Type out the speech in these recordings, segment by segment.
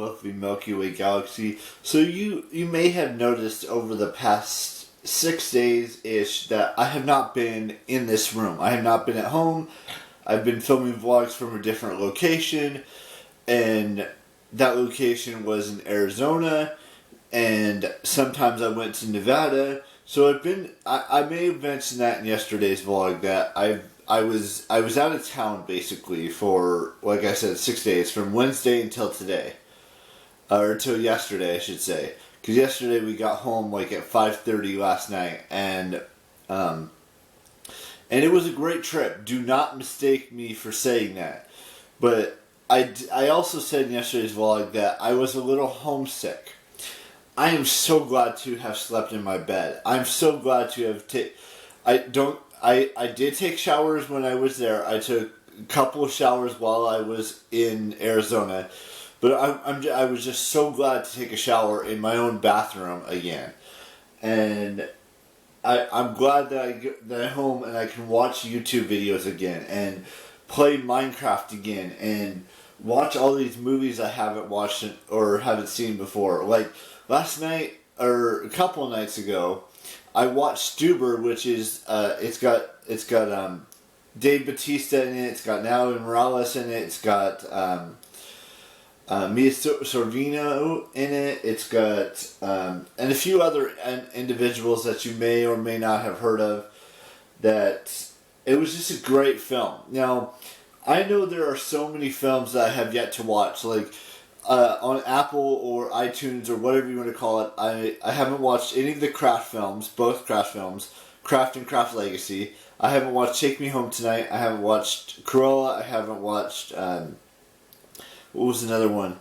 of the Milky Way galaxy. So you may have noticed over the past 6 days-ish that I have not been in this room. I have not been at home. I've been filming vlogs from a different location, and that location was in Arizona, and sometimes I went to Nevada. So I may have mentioned that in yesterday's vlog that I was out of town basically for, like I said, 6 days, from Wednesday until today, or until yesterday, I should say. Because yesterday we got home like at 5:30 last night, and it was a great trip. Do not mistake me for saying that. But I also said in yesterday's vlog that I was a little homesick. I am so glad to have slept in my bed. I'm so glad to have I did take showers when I was there. I took a couple of showers while I was in Arizona. But I was just so glad to take a shower in my own bathroom again. And I'm glad that I'm home and I can watch YouTube videos again and play Minecraft again and watch all these movies I haven't watched or haven't seen before. Like last night or a couple of nights ago, I watched Stuber, which is it's got Dave Bautista in it. It's got Natalie Morales in it. It's got Mia Sorvino in it. It's got and a few other individuals that you may or may not have heard of. That it was just a great film. Now, I know there are so many films that I have yet to watch, like on Apple or iTunes or whatever you want to call it. I haven't watched any of the Craft films, both Craft films, Craft and Craft Legacy. I haven't watched Take Me Home Tonight. I haven't watched Cruella. I haven't watched what was another one?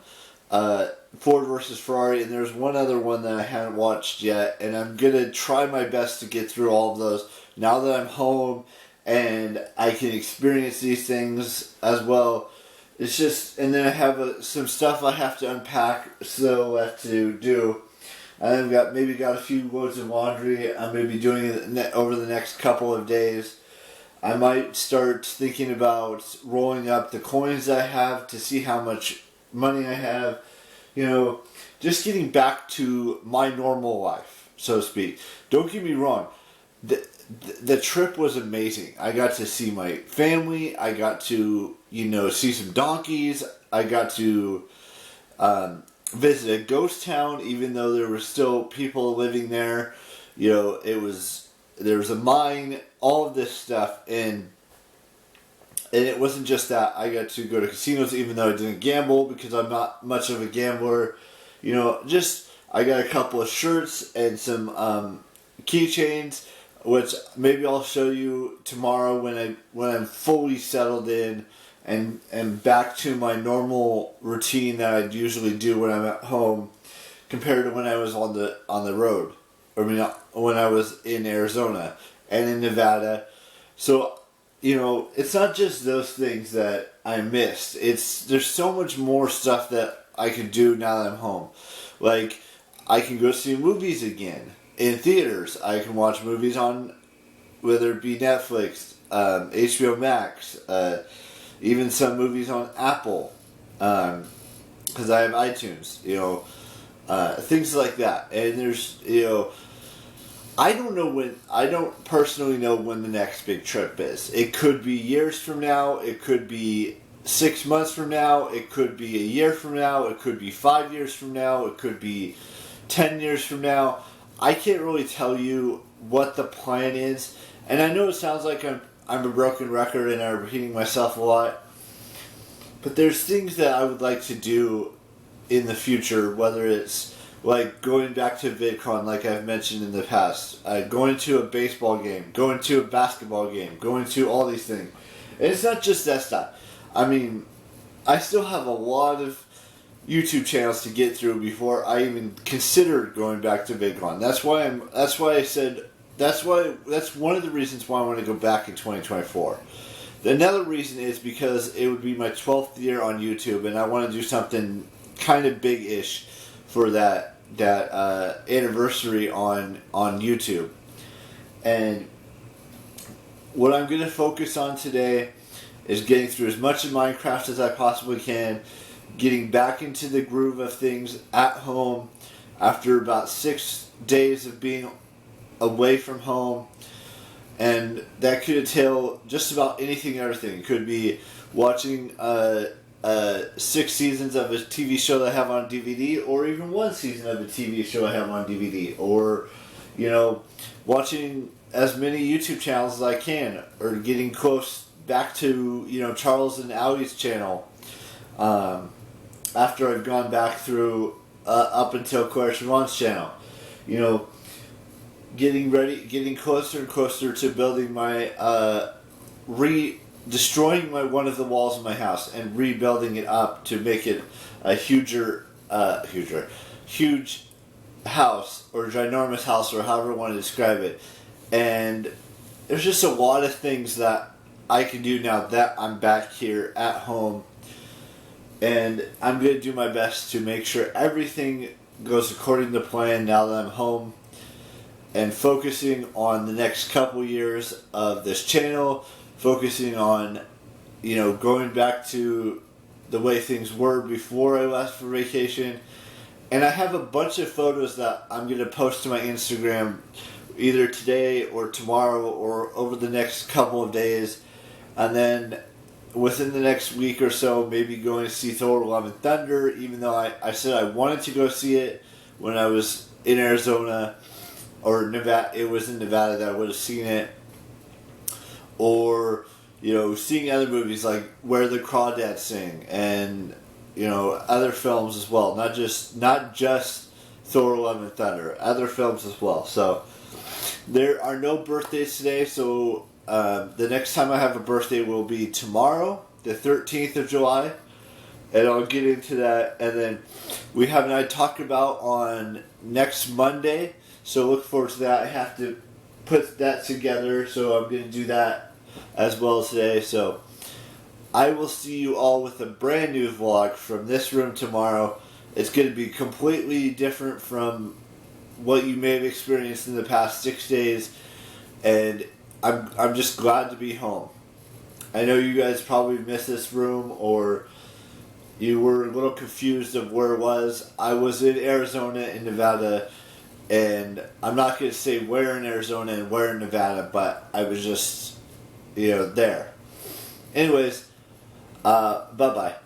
Ford versus Ferrari, and there's one other one that I haven't watched yet, and I'm gonna try my best to get through all of those now that I'm home and I can experience these things as well. It's just, and then I have some stuff I have to unpack, still left to do. I've got a few loads of laundry I'm going to be doing it over the next couple of days. I might start thinking about rolling up the coins I have to see how much money I have. You know, just getting back to my normal life, so to speak. Don't get me wrong. The trip was amazing. I got to see my family. I got to, see some donkeys. I got to visit a ghost town, even though there were still people living there. There was a mine, all of this stuff, and it wasn't just that. I got to go to casinos, even though I didn't gamble because I'm not much of a gambler. I got a couple of shirts and some keychains, which maybe I'll show you tomorrow when I'm fully settled in and back to my normal routine that I'd usually do when I'm at home, compared to when I was on the road. When I was in Arizona and in Nevada. So, it's not just those things that I missed. There's so much more stuff that I can do now that I'm home. Like, I can go see movies again in theaters. I can watch movies on, whether it be Netflix, HBO Max, even some movies on Apple, because I have iTunes, things like that. And there's, I don't personally know when the next big trip is. It could be years from now, it could be 6 months from now, it could be a year from now, it could be 5 years from now, it could be 10 years from now. I can't really tell you what the plan is, and I know it sounds like I'm a broken record and I'm repeating myself a lot, but there's things that I would like to do in the future, whether it's like going back to VidCon, like I've mentioned in the past, going to a baseball game, going to a basketball game, going to all these things. And it's not just that stuff. I still have a lot of YouTube channels to get through before I even considered going back to VidCon. That's one of the reasons why I want to go back in 2024. Another reason is because it would be my 12th year on YouTube, and I want to do something kind of big-ish for that anniversary on YouTube. And what I'm going to focus on today is getting through as much of Minecraft as I possibly can, getting back into the groove of things at home after about 6 days of being away from home. And that could entail just about anything and everything. It could be watching 6 seasons of a TV show that I have on DVD, or even 1 season of a TV show I have on DVD, or, watching as many YouTube channels as I can, or getting close back to, Charles and Audie's channel, after I've gone back through, up until Claire Siobhan's channel. Getting closer and closer to building my, destroying one of the walls of my house and rebuilding it up to make it a huge house, or ginormous house, or however you want to describe it. And there's just a lot of things that I can do now that I'm back here at home, and I'm going to do my best to make sure everything goes according to plan now that I'm home, and focusing on the next couple years of this channel, focusing on, going back to the way things were before I left for vacation. And I have a bunch of photos that I'm going to post to my Instagram either today or tomorrow or over the next couple of days. And then within the next week or so, maybe going to see Thor: Love and Thunder, even though I said I wanted to go see it when I was in Arizona. Or Nevada, it was in Nevada that I would have seen it. Or, seeing other movies like Where the Crawdads Sing, and, other films as well. Not just Thor: Love and Thunder, other films as well. So, there are no birthdays today, so the next time I have a birthday will be tomorrow, the 13th of July. And I'll get into that. And then we have an I talk about on next Monday. So look forward to that. I have to put that together, so I'm going to do that as well today. So I will see you all with a brand new vlog from this room tomorrow. It's going to be completely different from what you may have experienced in the past 6 days, and I'm just glad to be home. I know you guys probably missed this room, or you were a little confused of where it was. I was in Arizona and Nevada. And I'm not going to say where in Arizona and where in Nevada, but I was just, there. Anyways, bye-bye.